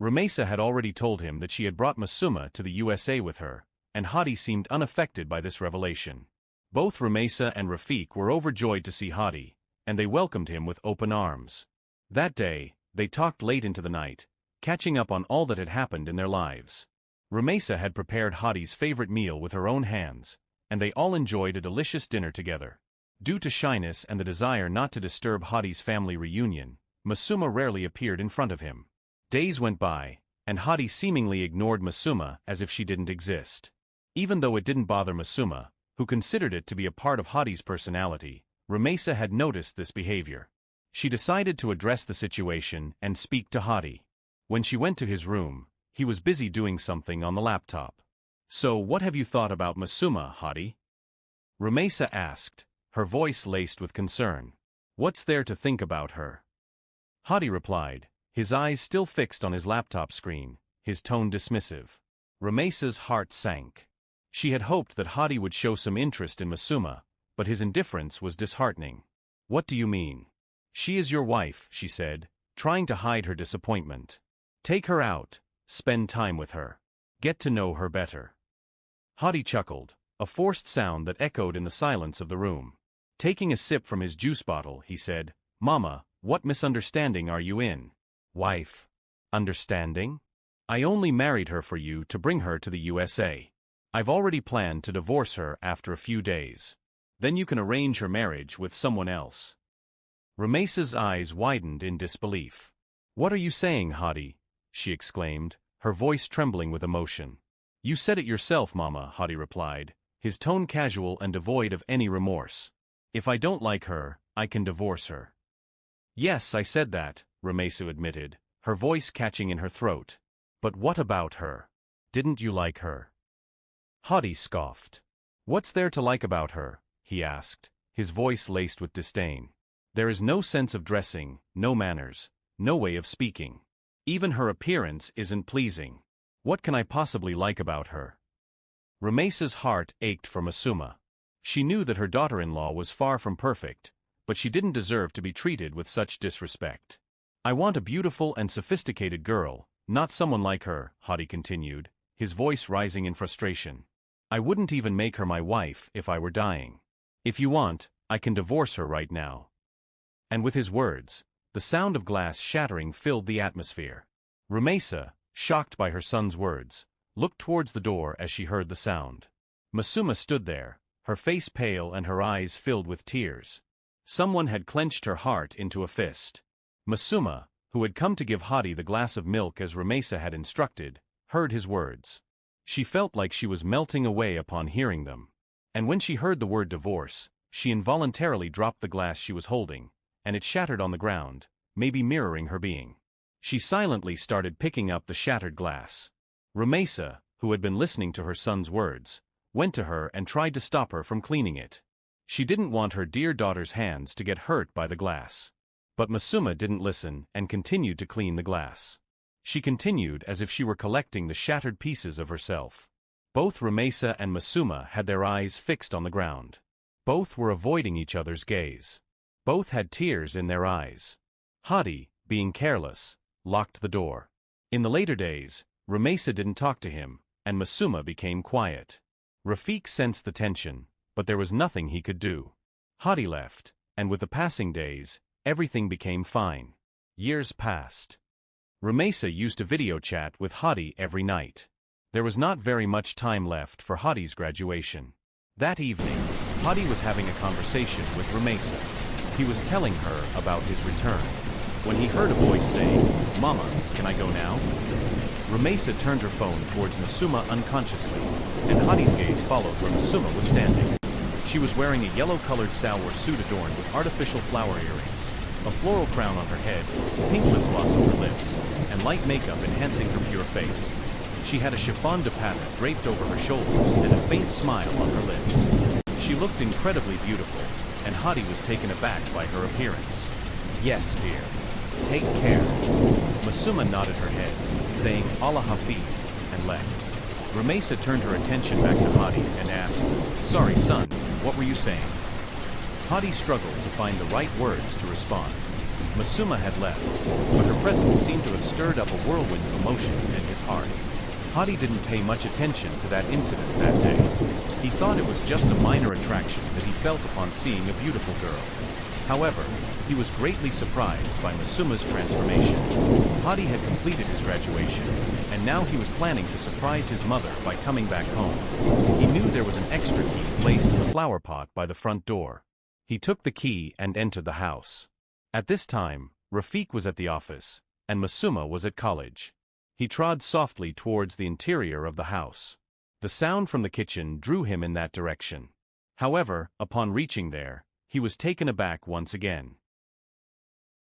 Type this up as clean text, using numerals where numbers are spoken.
Rumeysa had already told him that she had brought Masuma to the USA with her, and Hadi seemed unaffected by this revelation. Both Rumeysa and Rafiq were overjoyed to see Hadi, and they welcomed him with open arms. That day, they talked late into the night, catching up on all that had happened in their lives. Rumeysa had prepared Hadi's favorite meal with her own hands, and they all enjoyed a delicious dinner together. Due to shyness and the desire not to disturb Hadi's family reunion, Masuma rarely appeared in front of him. Days went by, and Hadi seemingly ignored Masuma as if she didn't exist. Even though it didn't bother Masuma, who considered it to be a part of Hadi's personality, Rumeysa had noticed this behavior. She decided to address the situation and speak to Hadi. When she went to his room, he was busy doing something on the laptop. "So what have you thought about Masuma, Hadi?" Rumeysa asked, her voice laced with concern. "What's there to think about her?" Hadi replied, his eyes still fixed on his laptop screen, his tone dismissive. Rumeysa's heart sank. She had hoped that Hadi would show some interest in Masuma, but his indifference was disheartening. "What do you mean?" "She is your wife," she said, trying to hide her disappointment. "Take her out, spend time with her. Get to know her better." Hadi chuckled, a forced sound that echoed in the silence of the room. Taking a sip from his juice bottle, he said, "Mama, what misunderstanding are you in?" "Wife. Understanding? I only married her for you to bring her to the USA. I've already planned to divorce her after a few days. Then you can arrange her marriage with someone else." Rumeysa's eyes widened in disbelief. "What are you saying, Hadi?" she exclaimed, her voice trembling with emotion. "You said it yourself, Mama," Hadi replied, his tone casual and devoid of any remorse. "If I don't like her, I can divorce her." "Yes, I said that," Rumeysa admitted, her voice catching in her throat. "But what about her? Didn't you like her?" Hadi scoffed. "What's there to like about her?" he asked, his voice laced with disdain. "There is no sense of dressing, no manners, no way of speaking. Even her appearance isn't pleasing. What can I possibly like about her?" Rumeysa's heart ached for Masuma. She knew that her daughter-in-law was far from perfect, but she didn't deserve to be treated with such disrespect. "I want a beautiful and sophisticated girl, not someone like her," Hadi continued, his voice rising in frustration. "I wouldn't even make her my wife if I were dying. If you want, I can divorce her right now." And with his words, the sound of glass shattering filled the atmosphere. Rumeysa, shocked by her son's words, looked towards the door as she heard the sound. Masuma stood there, her face pale and her eyes filled with tears. Someone had clenched her heart into a fist. Masuma, who had come to give Hadi the glass of milk as Rumeysa had instructed, heard his words. She felt like she was melting away upon hearing them. And when she heard the word divorce, she involuntarily dropped the glass she was holding, and it shattered on the ground, maybe mirroring her being. She silently started picking up the shattered glass. Rumeysa, who had been listening to her son's words, went to her and tried to stop her from cleaning it. She didn't want her dear daughter's hands to get hurt by the glass. But Masuma didn't listen and continued to clean the glass. She continued as if she were collecting the shattered pieces of herself. Both Rumeysa and Masuma had their eyes fixed on the ground. Both were avoiding each other's gaze. Both had tears in their eyes. Hadi, being careless, locked the door. In the later days, Rumeysa didn't talk to him, and Masuma became quiet. Rafiq sensed the tension, but there was nothing he could do. Hadi left, and with the passing days, everything became fine. Years passed. Rumeysa used to video chat with Hadi every night. There was not very much time left for Hadi's graduation. That evening, Hadi was having a conversation with Rumeysa. He was telling her about his return, when he heard a voice saying, "Mama, can I go now?" Rumeysa turned her phone towards Masuma unconsciously, and Hadi's gaze followed where Masuma was standing. She was wearing a yellow-colored salwar suit adorned with artificial flower earrings, a floral crown on her head, pink lip gloss on her lips, and light makeup enhancing her pure face. She had a chiffon de patte draped over her shoulders and a faint smile on her lips. She looked incredibly beautiful, and Hadi was taken aback by her appearance. "Yes, dear. Take care." Masuma nodded her head, saying Allah Hafiz, and left. Rumeysa turned her attention back to Hadi and asked, "Sorry, son, what were you saying?" Hadi struggled to find the right words to respond. Masuma had left, but her presence seemed to have stirred up a whirlwind of emotions in his heart. Hadi didn't pay much attention to that incident that day. He thought it was just a minor attraction that he felt upon seeing a beautiful girl. However, he was greatly surprised by Masuma's transformation. Hadi had completed his graduation, and now he was planning to surprise his mother by coming back home. He knew there was an extra key placed in the flower pot by the front door. He took the key and entered the house. At this time, Rafiq was at the office, and Masuma was at college. He trod softly towards the interior of the house. The sound from the kitchen drew him in that direction. However, upon reaching there, he was taken aback once again.